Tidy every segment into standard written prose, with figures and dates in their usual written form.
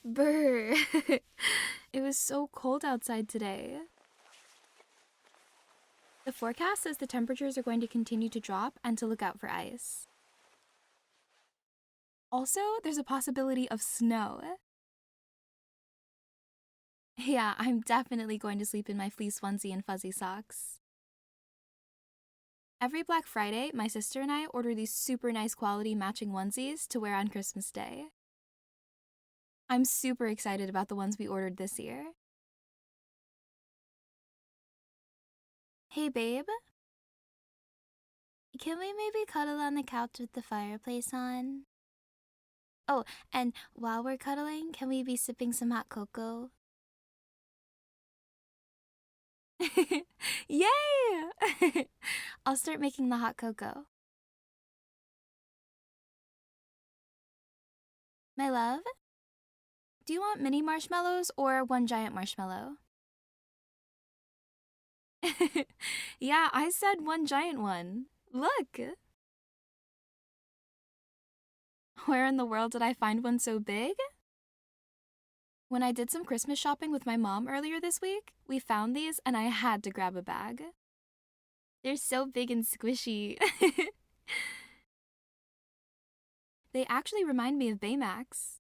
Brr. It was so cold outside today. The forecast says the temperatures are going to continue to drop and to look out for ice. Also, there's a possibility of snow. Yeah, I'm definitely going to sleep in my fleece onesie and fuzzy socks. Every Black Friday, my sister and I order these super nice quality matching onesies to wear on Christmas Day. I'm super excited about the ones we ordered this year. Hey babe, can we maybe cuddle on the couch with the fireplace on? Oh, and while we're cuddling, can we be sipping some hot cocoa? Yay! I'll start making the hot cocoa. My love, do you want mini marshmallows or one giant marshmallow? Yeah, I said one giant one. Look! Where in the world did I find one so big? When I did some Christmas shopping with my mom earlier this week, we found these and I had to grab a bag. They're so big and squishy. They actually remind me of Baymax.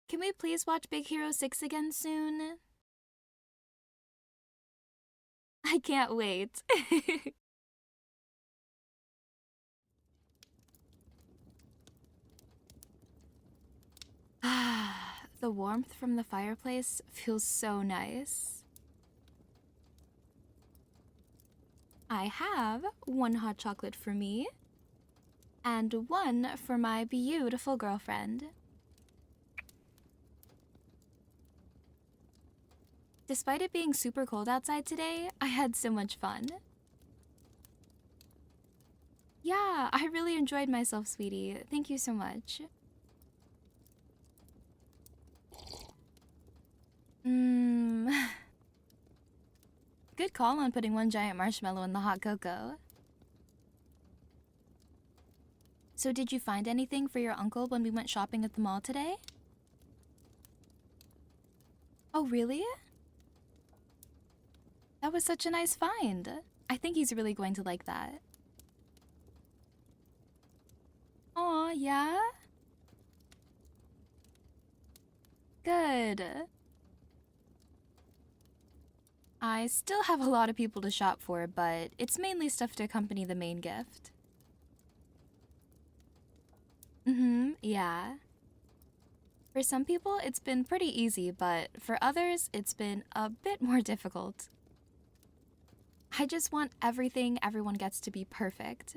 Can we please watch Big Hero 6 again soon? I can't wait. The warmth from the fireplace feels so nice. I have one hot chocolate for me and one for my beautiful girlfriend. Despite it being super cold outside today, I had so much fun. Yeah, I really enjoyed myself, sweetie. Thank you so much. Good call on putting one giant marshmallow in the hot cocoa. So did you find anything for your uncle when we went shopping at the mall today? Oh, really? That was such a nice find. I think he's really going to like that. Aw, yeah? Good. I still have a lot of people to shop for, but it's mainly stuff to accompany the main gift. Yeah. For some people, it's been pretty easy, but for others, it's been a bit more difficult. I just want everything everyone gets to be perfect.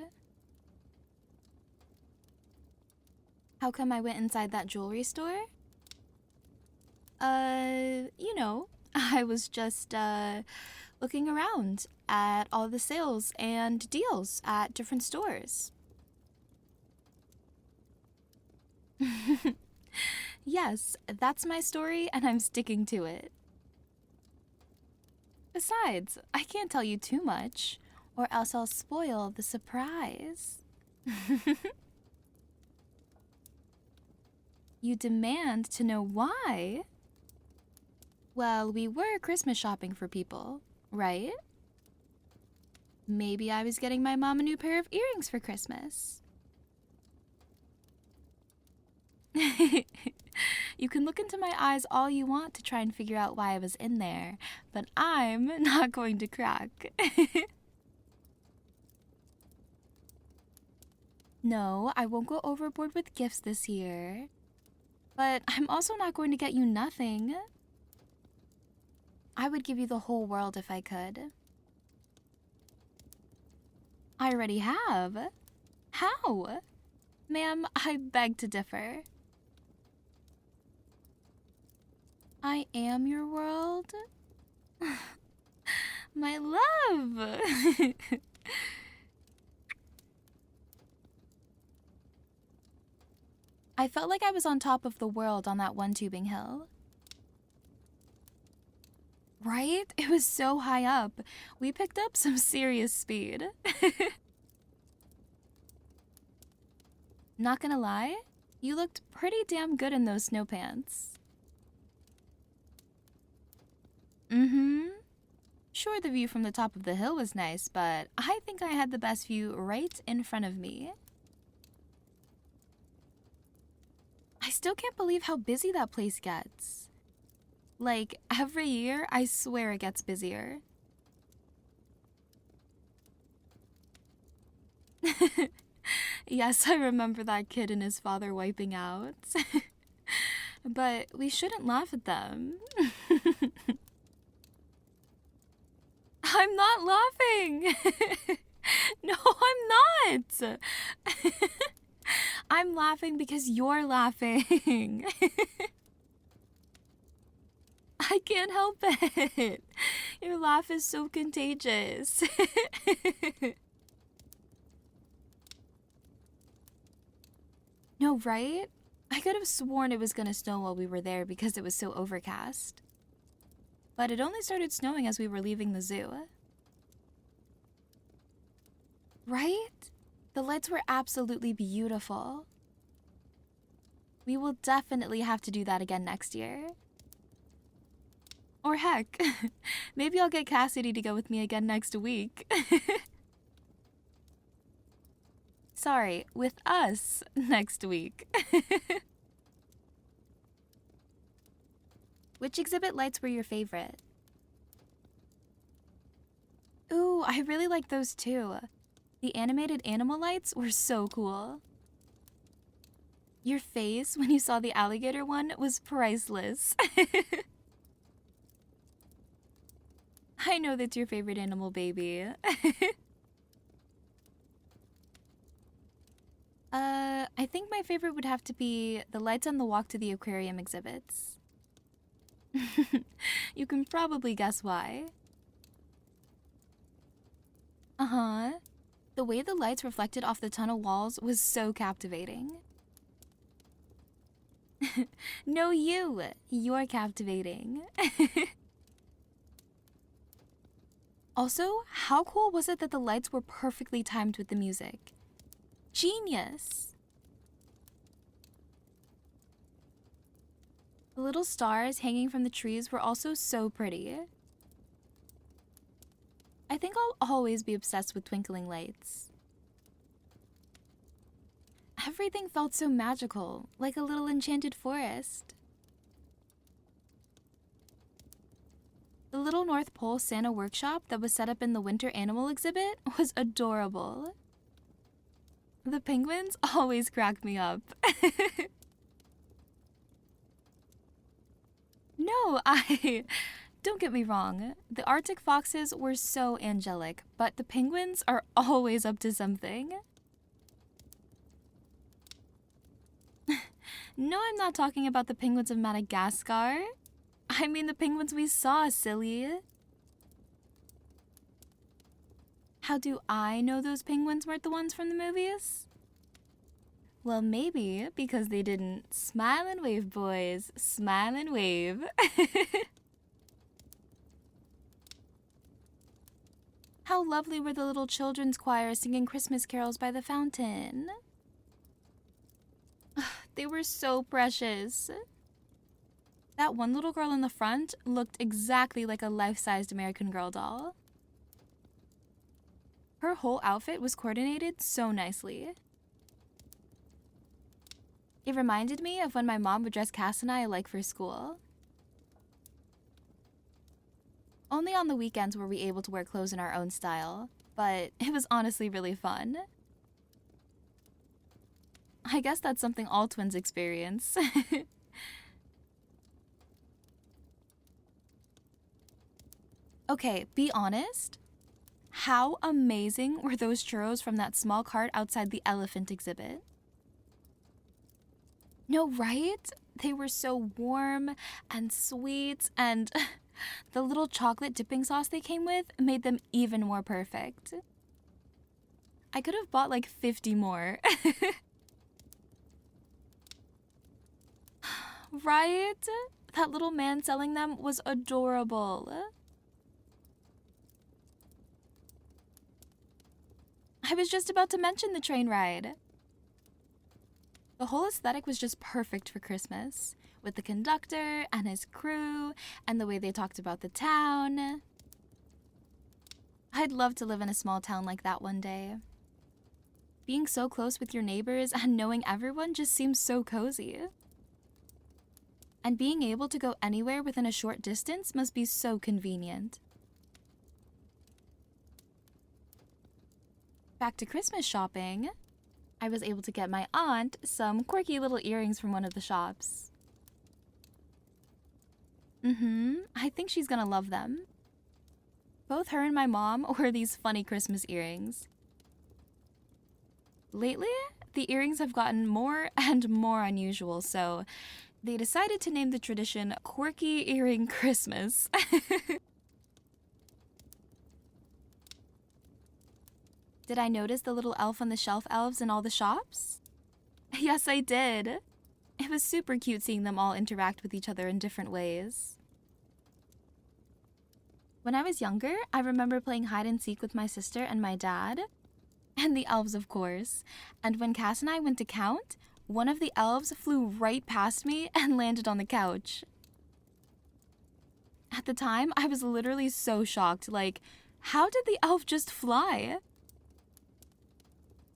How come I went inside that jewelry store? You know, I was just, looking around at all the sales and deals at different stores. Yes, that's my story and I'm sticking to it. Besides, I can't tell you too much, or else I'll spoil the surprise. You demand to know why? Well, we were Christmas shopping for people, right? Maybe I was getting my mom a new pair of earrings for Christmas. You can look into my eyes all you want to try and figure out why I was in there, but I'm not going to crack. No, I won't go overboard with gifts this year. But I'm also not going to get you nothing. I would give you the whole world if I could. I already have. How? Ma'am, I beg to differ. I am your world? My love! I felt like I was on top of the world on that one tubing hill. Right? It was so high up. We picked up some serious speed. Not gonna lie, You looked pretty damn good in those snow pants. Mm-hmm. Sure, the view from the top of the hill was nice, but I think I had the best view right in front of me. I still can't believe how busy that place gets. Like, every year, I swear it gets busier. Yes, I remember that kid and his father wiping out. But we shouldn't laugh at them. I'm not laughing! No, I'm not! I'm laughing because you're laughing. I can't help it. Your laugh is so contagious. No, right? I could have sworn it was gonna snow while we were there because it was so overcast. But it only started snowing as we were leaving the zoo. Right? The lights were absolutely beautiful. We will definitely have to do that again next year. Or heck, maybe I'll get Cassidy to go with me again next week. Sorry, with us next week. Which exhibit lights were your favorite? Ooh, I really like those too. The animated animal lights were so cool. Your face when you saw the alligator one was priceless. I know that's your favorite animal, baby. I think my favorite would have to be the lights on the walk to the aquarium exhibits. You can probably guess why. Uh-huh. The way the lights reflected off the tunnel walls was so captivating. No, you. You're captivating. Also, how cool was it that the lights were perfectly timed with the music? Genius! The little stars hanging from the trees were also so pretty. I think I'll always be obsessed with twinkling lights. Everything felt so magical, like a little enchanted forest. The little North Pole Santa workshop that was set up in the winter animal exhibit was adorable. The penguins always crack me up. No, don't get me wrong. The Arctic foxes were so angelic, but the penguins are always up to something. No, I'm not talking about the penguins of Madagascar. I mean the penguins we saw, silly. How do I know those penguins weren't the ones from the movies? Well, maybe because they didn't smile and wave, boys. Smile and wave. How lovely were the little children's choir singing Christmas carols by the fountain. They were so precious. That one little girl in the front looked exactly like a life-sized American Girl doll. Her whole outfit was coordinated so nicely. It reminded me of when my mom would dress Cass and I alike for school. Only on the weekends were we able to wear clothes in our own style, but it was honestly really fun. I guess that's something all twins experience. Okay, be honest. How amazing were those churros from that small cart outside the elephant exhibit? No, right? They were so warm and sweet, and the little chocolate dipping sauce they came with made them even more perfect. I could have bought like 50 more. Right? That little man selling them was adorable. I was just about to mention the train ride. The whole aesthetic was just perfect for Christmas, with the conductor and his crew and the way they talked about the town. I'd love to live in a small town like that one day. Being so close with your neighbors and knowing everyone just seems so cozy. And being able to go anywhere within a short distance must be so convenient. Back to Christmas shopping, I was able to get my aunt some quirky little earrings from one of the shops. I think she's gonna love them. Both her and my mom wear these funny Christmas earrings. Lately, the earrings have gotten more and more unusual, so they decided to name the tradition Quirky Earring Christmas. Did I notice the little elf on the shelf elves in all the shops? Yes, I did. It was super cute seeing them all interact with each other in different ways. When I was younger, I remember playing hide and seek with my sister and my dad. And the elves, of course. And when Cass and I went to count, one of the elves flew right past me and landed on the couch. At the time, I was literally so shocked. Like, how did the elf just fly?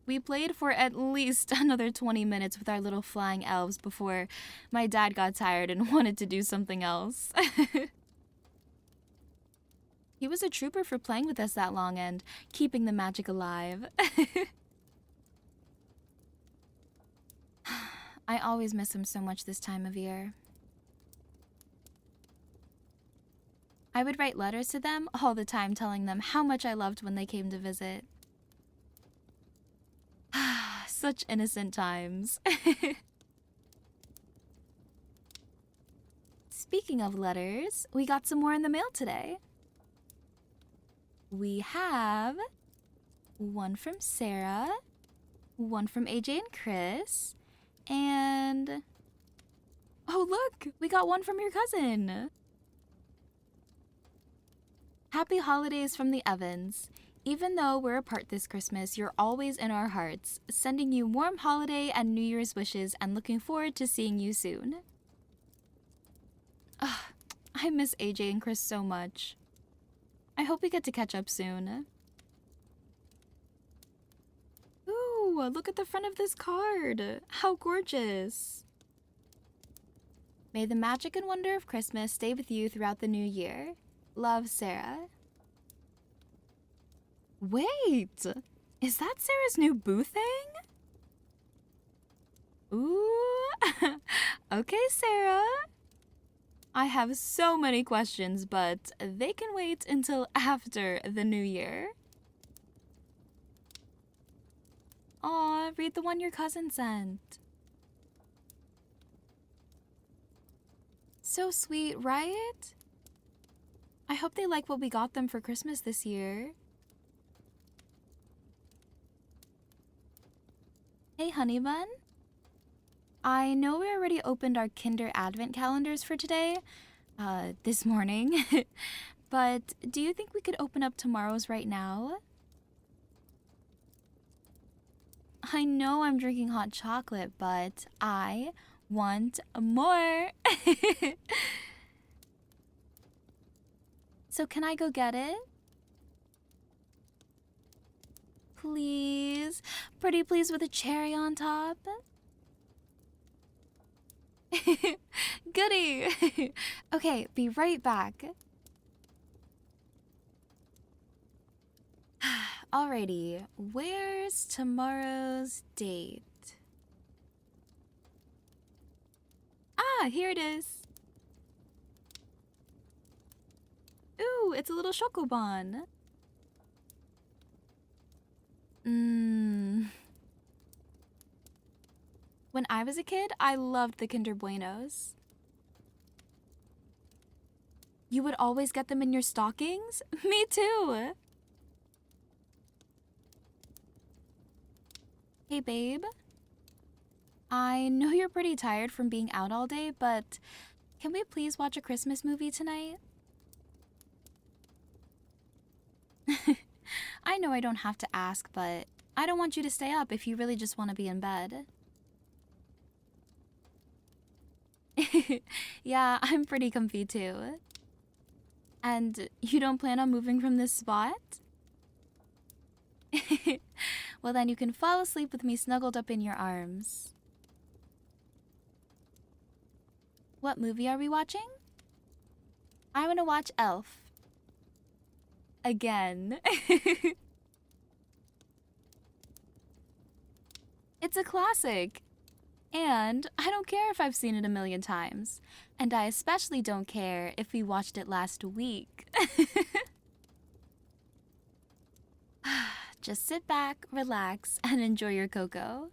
We played for at least another 20 minutes with our little flying elves before my dad got tired and wanted to do something else. He was a trooper for playing with us that long and keeping the magic alive. I always miss him so much this time of year. I would write letters to them all the time telling them how much I loved when they came to visit. Such innocent times. Speaking of letters, we got some more in the mail today. We have one from Sarah, one from AJ and Chris, and oh look, we got one from your cousin. Happy holidays from the Evans. Even though we're apart this Christmas, you're always in our hearts, sending you warm holiday and New Year's wishes and looking forward to seeing you soon. Ugh, I miss AJ and Chris so much. I hope we get to catch up soon. Ooh, look at the front of this card. How gorgeous. May the magic and wonder of Christmas stay with you throughout the new year. Love, Sarah. Wait, is that Sarah's new boo thing? Ooh, okay, Sarah. I have so many questions, but they can wait until after the new year. Aw, read the one your cousin sent. So sweet, right? I hope they like what we got them for Christmas this year. Hey, Honey Bun. I know we already opened our Kinder Advent calendars for today, this morning, but do you think we could open up tomorrow's right now? I know I'm drinking hot chocolate, but I want more. So can I go get it? Please? Pretty please with a cherry on top? Goody! Okay, be right back. Alrighty, where's tomorrow's date? Ah, here it is. Ooh, it's a little chocobon. When I was a kid, I loved the Kinder Buenos. You would always get them in your stockings? Me too! Hey, babe. I know you're pretty tired from being out all day, but can we please watch a Christmas movie tonight? I know I don't have to ask, but I don't want you to stay up if you really just want to be in bed. Yeah, I'm pretty comfy too. And you don't plan on moving from this spot? Well, then you can fall asleep with me snuggled up in your arms. What movie are we watching? I want to watch Elf. Again. It's a classic. And I don't care if I've seen it a million times. And I especially don't care if we watched it last week. Just sit back, relax, and enjoy your cocoa.